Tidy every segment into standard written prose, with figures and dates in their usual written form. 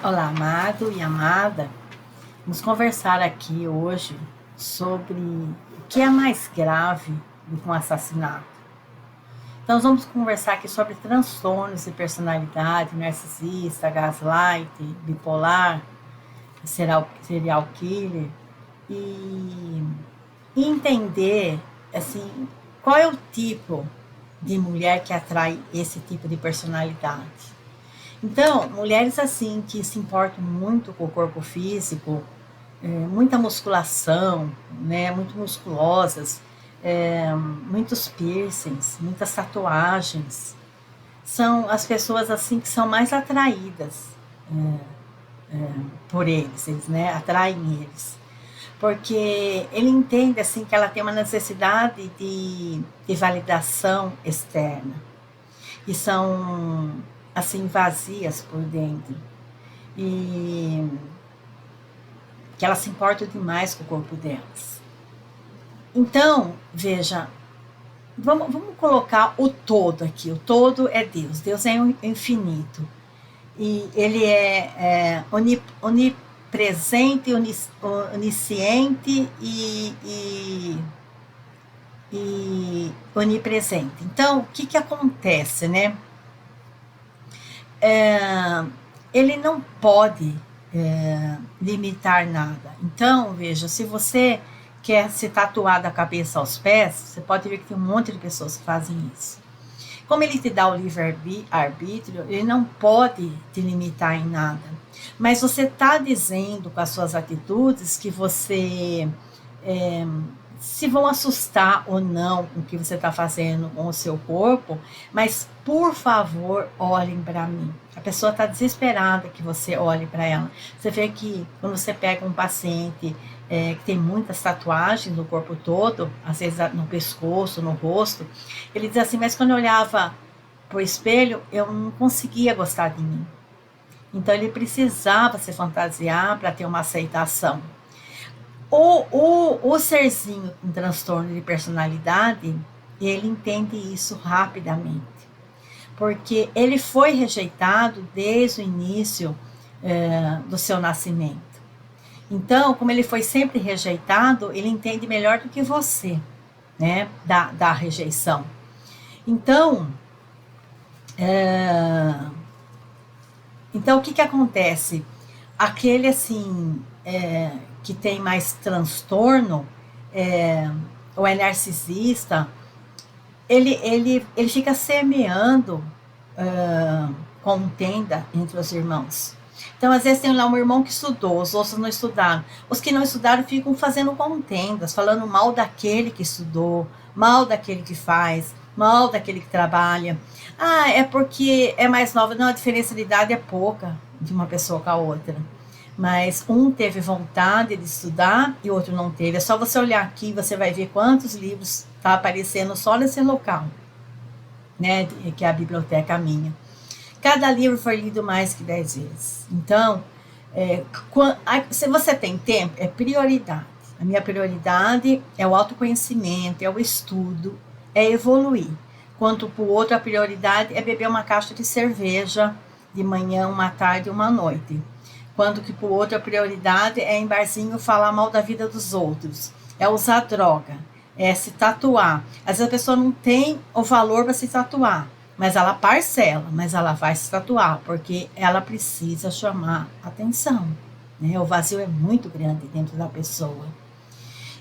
Olá, amado e amada. Vamos conversar aqui hoje sobre o que é mais grave do que um assassinato. Então, vamos conversar aqui sobre transtornos de personalidade, narcisista, gaslight, bipolar, serial killer e entender, assim, qual é o tipo de mulher que atrai esse tipo de personalidade. Então, mulheres assim que se importam muito com o corpo físico, muita musculação, né, muito musculosas, muitos piercings, muitas tatuagens, são as pessoas assim que são mais atraídas por eles, né, atraem eles. Porque ele entende assim que ela tem uma necessidade de validação externa e são assim vazias por dentro e que elas se importam demais com o corpo delas. Então, veja, vamos colocar o todo aqui. O todo é Deus. Deus é infinito. E ele é onipresente, onisciente e onipresente. Então, o que acontece, né? Ele não pode limitar nada. Então, veja, se você quer se tatuar da cabeça aos pés, você pode ver que tem um monte de pessoas que fazem isso. Como ele te dá o livre-arbítrio, ele não pode te limitar em nada. Mas você está dizendo com as suas atitudes que você se vão assustar ou não com o que você está fazendo com o seu corpo, mas por favor, olhem para mim. A pessoa está desesperada que você olhe para ela. Você vê que quando você pega um paciente que tem muitas tatuagens no corpo todo, às vezes no pescoço, no rosto, ele diz assim, mas quando eu olhava pro espelho, eu não conseguia gostar de mim. Então ele precisava se fantasiar para ter uma aceitação. O serzinho com transtorno de personalidade, ele entende isso rapidamente, porque ele foi rejeitado desde o início do seu nascimento. Então, como ele foi sempre rejeitado, ele entende melhor do que você, né, da rejeição. Então, o que acontece? Aquele assim que tem mais transtorno, ou é narcisista, ele fica semeando contenda entre os irmãos. Então, às vezes tem lá um irmão que estudou, os outros não estudaram. Os que não estudaram ficam fazendo contendas, falando mal daquele que estudou, mal daquele que faz, mal daquele que trabalha. Ah, é porque é mais nova. Não, a diferença de idade é pouca de uma pessoa com a outra. Mas um teve vontade de estudar e o outro não teve. É só você olhar aqui, você vai ver quantos livros tá aparecendo só nesse local, né? Que é a biblioteca minha. Cada livro foi lido mais que 10 vezes. Então, se você tem tempo, é prioridade. A minha prioridade é o autoconhecimento, é o estudo, é evoluir. Quanto para o outro, a prioridade é beber uma caixa de cerveja de manhã, uma tarde e uma noite. Quanto que para o outro, a prioridade é em barzinho falar mal da vida dos outros. É usar droga, é se tatuar. Às vezes a pessoa não tem o valor para se tatuar, mas ela parcela, mas ela vai se tatuar, porque ela precisa chamar atenção, né? O vazio é muito grande dentro da pessoa.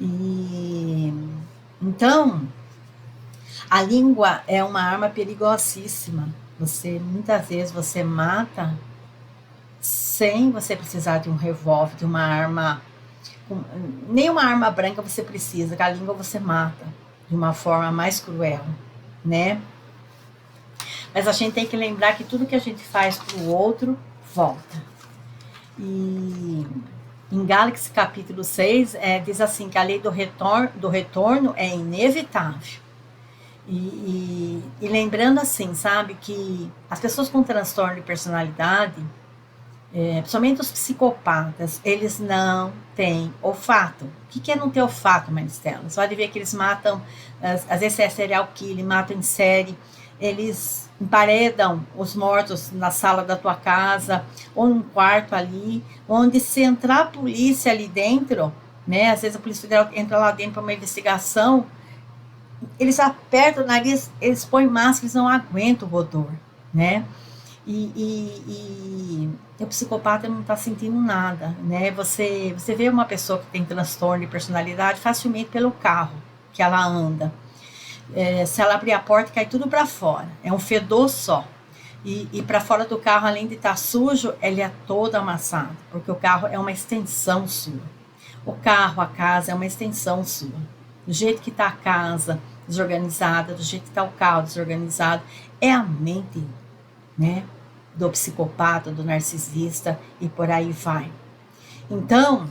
E então, a língua é uma arma perigosíssima. Muitas vezes você mata sem você precisar de um revólver, de uma arma, nem uma arma branca você precisa, com a língua você mata de uma forma mais cruel, né? Mas a gente tem que lembrar que tudo que a gente faz para o outro, volta. E em Gálatas capítulo 6, diz assim, que a lei do retorno é inevitável. E lembrando assim, sabe, que as pessoas com transtorno de personalidade, principalmente os psicopatas, eles não têm olfato. O que é não ter olfato, Maristela? Você pode ver que eles matam, às vezes é serial killer, matam em série, eles emparedam os mortos na sala da tua casa, ou num quarto ali, onde se entrar a polícia ali dentro, né? Às vezes a Polícia Federal entra lá dentro para uma investigação, eles apertam o nariz, eles põem máscara, eles não aguentam o odor, né? E o psicopata não está sentindo nada, né? Você vê uma pessoa que tem transtorno de personalidade facilmente pelo carro que ela anda. Se ela abrir a porta, cai tudo para fora. É um fedor só. E para fora do carro, além de estar sujo, ele é todo amassado, porque o carro é uma extensão sua. O carro, a casa é uma extensão sua. Do jeito que está a casa desorganizada, do jeito que está o carro desorganizado, é a mente, né, do psicopata, do narcisista e por aí vai. Então,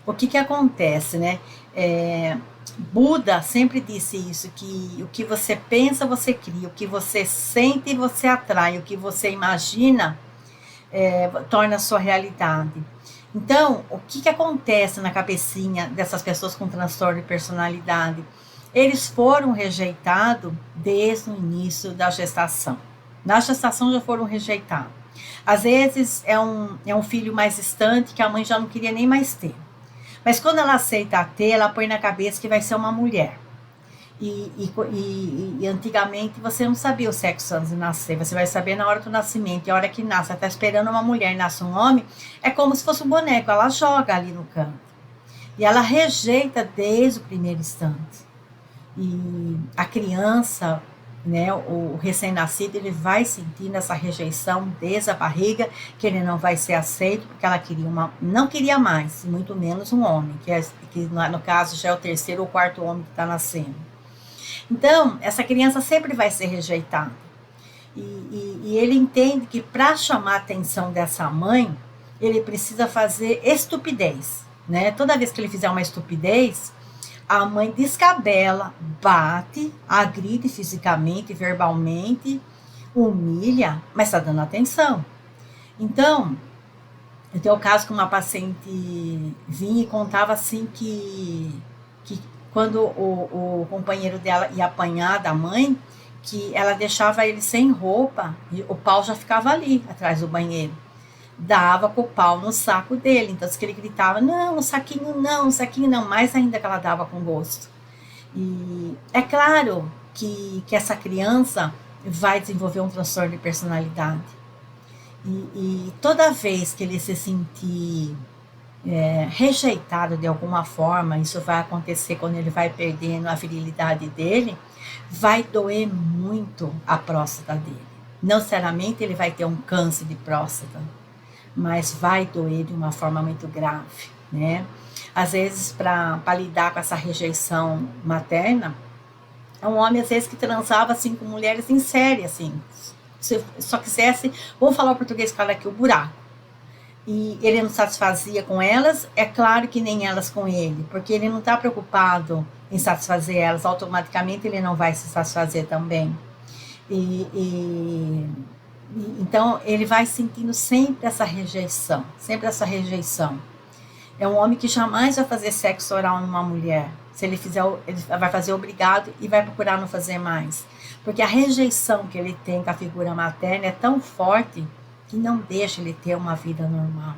o que acontece, né? Buda sempre disse isso, que o que você pensa, você cria, o que você sente, você atrai, o que você imagina, torna a sua realidade. Então, o que acontece na cabecinha dessas pessoas com transtorno de personalidade? Eles foram rejeitados desde o início da gestação. Na gestação já foram rejeitados. Às vezes é um filho mais distante que a mãe já não queria nem mais ter. Mas quando ela aceita ter, ela põe na cabeça que vai ser uma mulher. E antigamente você não sabia o sexo antes de nascer, você vai saber na hora do nascimento. E a hora que nasce, ela está esperando uma mulher e nasce um homem, é como se fosse um boneco, ela joga ali no canto. E ela rejeita desde o primeiro instante. E a criança, né, o recém-nascido, ele vai sentindo essa rejeição desde a barriga, que ele não vai ser aceito, porque ela não queria mais, muito menos um homem, que no caso já é o terceiro ou quarto homem que está nascendo. Então, essa criança sempre vai ser rejeitada. E ele entende que para chamar a atenção dessa mãe, ele precisa fazer estupidez, né? Toda vez que ele fizer uma estupidez, a mãe descabela, bate, agride fisicamente, verbalmente, humilha, mas está dando atenção. Então, eu tenho o caso que uma paciente vinha e contava assim que quando o companheiro dela ia apanhar da mãe, que ela deixava ele sem roupa e o pau já ficava ali, atrás do banheiro. Dava com o pau no saco dele, então que ele gritava, não, o saquinho não, mais ainda que ela dava com gosto. E é claro que essa criança vai desenvolver um transtorno de personalidade. E toda vez que ele se sentir rejeitado de alguma forma, isso vai acontecer quando ele vai perdendo a virilidade dele, vai doer muito a próstata dele. Não necessariamente ele vai ter um câncer de próstata, mas vai doer de uma forma muito grave, né? Às vezes, para lidar com essa rejeição materna, é um homem, às vezes, que transava, assim, com mulheres em série, assim, se só quisesse, vamos falar o português claro aqui, o buraco. E ele não satisfazia com elas, é claro que nem elas com ele, porque ele não está preocupado em satisfazer elas, automaticamente ele não vai se satisfazer também. Então, ele vai sentindo sempre essa rejeição, sempre essa rejeição. É um homem que jamais vai fazer sexo oral numa mulher. Se ele fizer, ele vai fazer obrigado e vai procurar não fazer mais. Porque a rejeição que ele tem com a figura materna é tão forte que não deixa ele ter uma vida normal.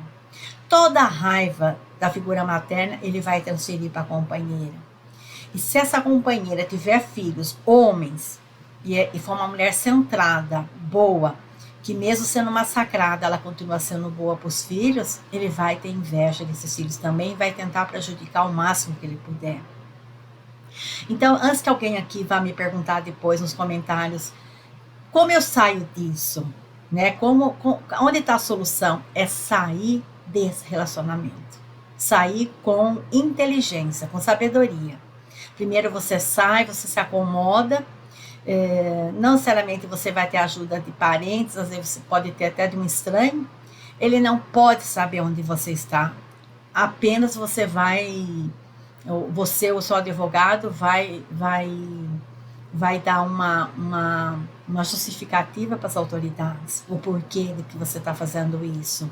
Toda a raiva da figura materna ele vai transferir para a companheira. E se essa companheira tiver filhos, homens, e for uma mulher centrada, boa, que mesmo sendo massacrada, ela continua sendo boa para os filhos, ele vai ter inveja desses filhos também e vai tentar prejudicar o máximo que ele puder. Então, antes que alguém aqui vá me perguntar depois nos comentários, como eu saio disso? Né? Onde está a solução? É sair desse relacionamento. Sair com inteligência, com sabedoria. Primeiro você sai, você se acomoda, não necessariamente você vai ter ajuda de parentes, às vezes você pode ter até de um estranho, ele não pode saber onde você está, apenas você ou seu advogado vai dar uma justificativa para as autoridades, o porquê de que você está fazendo isso,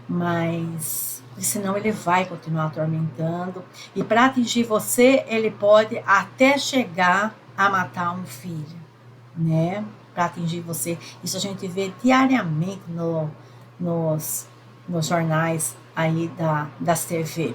mas senão ele vai continuar atormentando, e para atingir você, ele pode até chegar a matar um filho, né? Para atingir você. Isso a gente vê diariamente nos jornais aí das TV.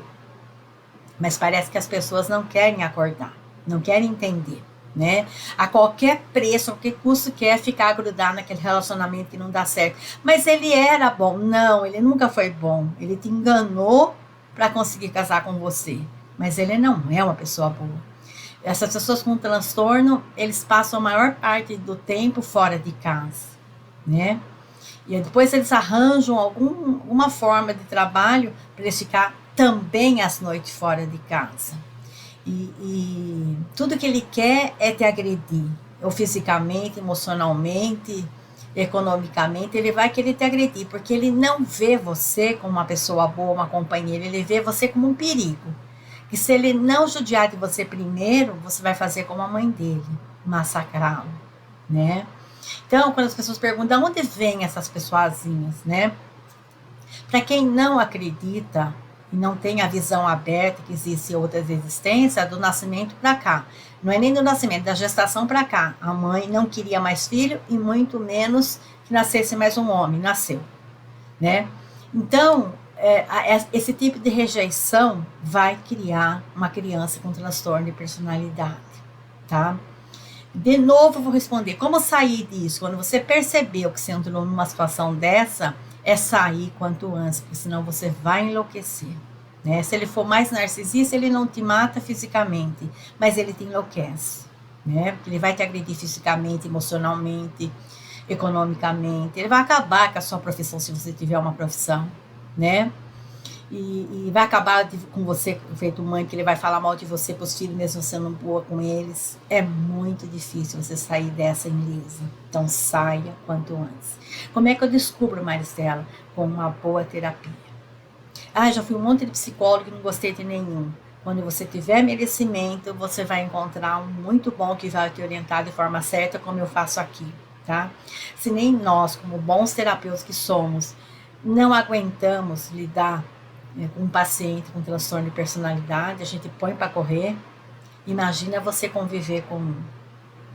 Mas parece que as pessoas não querem acordar, não querem entender, né? A qualquer preço, a qualquer custo quer ficar grudado naquele relacionamento que não dá certo. Mas ele era bom. Não, ele nunca foi bom. Ele te enganou para conseguir casar com você. Mas ele não é uma pessoa boa. Essas pessoas com transtorno, eles passam a maior parte do tempo fora de casa, né? E depois eles arranjam alguma forma de trabalho para eles ficar também às noites fora de casa. E tudo que ele quer é te agredir, ou fisicamente, emocionalmente, economicamente, ele vai querer te agredir, porque ele não vê você como uma pessoa boa, uma companheira, ele vê você como um perigo. Que se ele não judiar de você primeiro, você vai fazer como a mãe dele, massacrá-lo, né? Então, quando as pessoas perguntam de onde vêm essas pessoazinhas, né? Para quem não acredita e não tem a visão aberta que existe outras existências, do nascimento para cá. Não é nem do nascimento, da gestação para cá. A mãe não queria mais filho e muito menos que nascesse mais um homem. Nasceu, né? Então, esse tipo de rejeição vai criar uma criança com transtorno de personalidade, tá? De novo, eu vou responder. Como sair disso? Quando você percebeu que você entrou numa situação dessa, é sair quanto antes, porque senão você vai enlouquecer, né? Se ele for mais narcisista, ele não te mata fisicamente, mas ele te enlouquece, né? Porque ele vai te agredir fisicamente, emocionalmente, economicamente. Ele vai acabar com a sua profissão, se você tiver uma profissão, né? E vai acabar com você, feito mãe, que ele vai falar mal de você para os filhos, mesmo sendo boa com eles. É muito difícil você sair dessa ilesa. Então saia quanto antes. Como é que eu descubro, Maristela? Com uma boa terapia. Já fui um monte de psicólogo e não gostei de nenhum. Quando você tiver merecimento, você vai encontrar um muito bom que vai te orientar de forma certa, como eu faço aqui, tá? Se nem nós, como bons terapeutas que somos, não aguentamos lidar com um paciente com transtorno de personalidade, a gente põe para correr, imagina você conviver com um.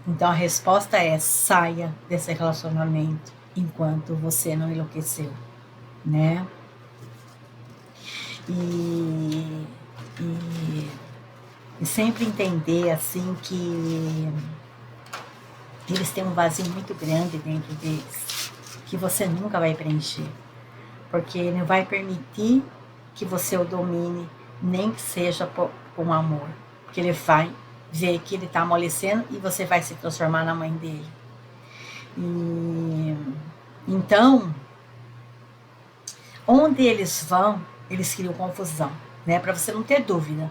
Então a resposta é: saia desse relacionamento enquanto você não enlouqueceu, né? E sempre entender assim que eles têm um vazio muito grande dentro deles, que você nunca vai preencher, porque ele não vai permitir que você o domine, nem que seja com amor, porque ele vai ver que ele está amolecendo e você vai se transformar na mãe dele. Então, onde eles vão, eles criam confusão, né? Para você não ter dúvida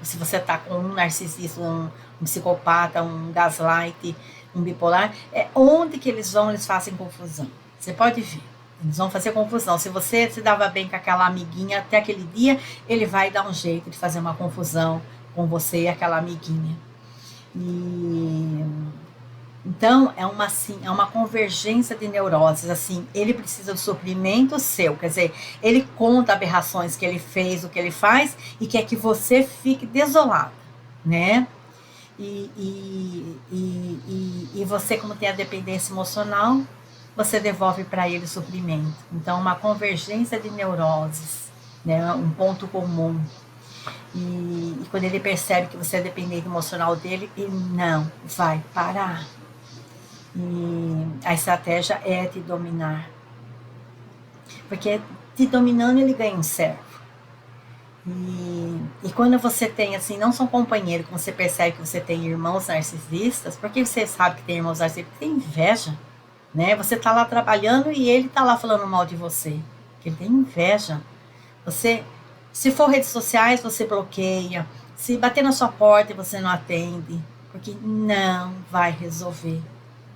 se você está com um narcisista, um psicopata, um gaslight, um bipolar, onde que eles vão, eles fazem confusão. Você pode ver. Eles vão fazer confusão. Se você se dava bem com aquela amiguinha até aquele dia, ele vai dar um jeito de fazer uma confusão com você e aquela amiguinha. Então, é uma convergência de neuroses, assim, ele precisa do suprimento seu, quer dizer, ele conta aberrações que ele fez, o que ele faz, e quer que você fique desolado, né? E você, como tem a dependência emocional, você devolve para ele o suprimento. Então, uma convergência de neuroses, né? Um ponto comum. E quando ele percebe que você é dependente emocional dele, ele não vai parar. E a estratégia é te dominar. Porque te dominando, ele ganha um servo. E quando você tem, assim, não são companheiros, quando você percebe que você tem irmãos narcisistas, porque você sabe que tem irmãos narcisistas? Tem inveja, né? Você tá lá trabalhando e ele tá lá falando mal de você. Porque ele tem inveja. Você, se for redes sociais, você bloqueia. Se bater na sua porta e você não atende, porque não vai resolver.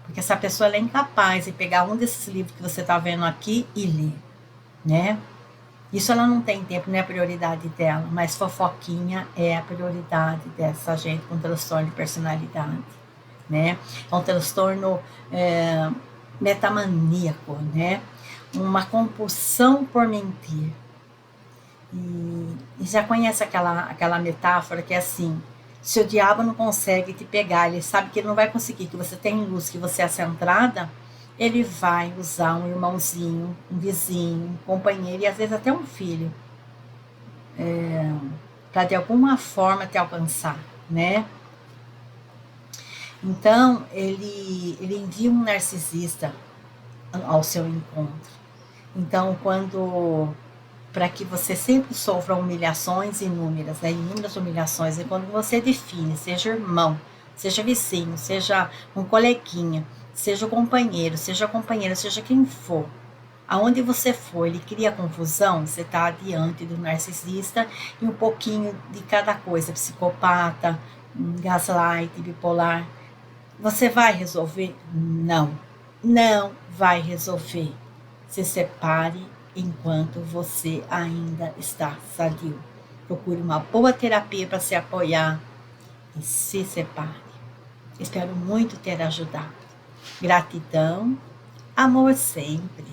Porque essa pessoa ela é incapaz de pegar um desses livros que você está vendo aqui e ler, né? Isso ela não tem tempo, não é a prioridade dela, mas fofoquinha é a prioridade dessa gente com transtorno de personalidade, né? É um transtorno metamaníaco, né? Uma compulsão por mentir. E já conhece aquela metáfora que é assim: Se o diabo não consegue te pegar, ele sabe que ele não vai conseguir, que você tem luz, que você é centrada, ele vai usar um irmãozinho, um vizinho, um companheiro e às vezes até um filho, para de alguma forma te alcançar, né? Então, ele envia um narcisista ao seu encontro. Então, para que você sempre sofra humilhações inúmeras, né? Inúmeras humilhações, e quando você define, seja irmão, seja vizinho, seja um coleguinha, seja companheiro, seja companheira, seja quem for, aonde você for, ele cria confusão, você está diante do narcisista e um pouquinho de cada coisa, psicopata, gaslight, bipolar. Você vai resolver? Não. Não vai resolver. Se separe enquanto você ainda está sadio. Procure uma boa terapia para se apoiar e se separe. Espero muito ter ajudado. Gratidão, amor sempre.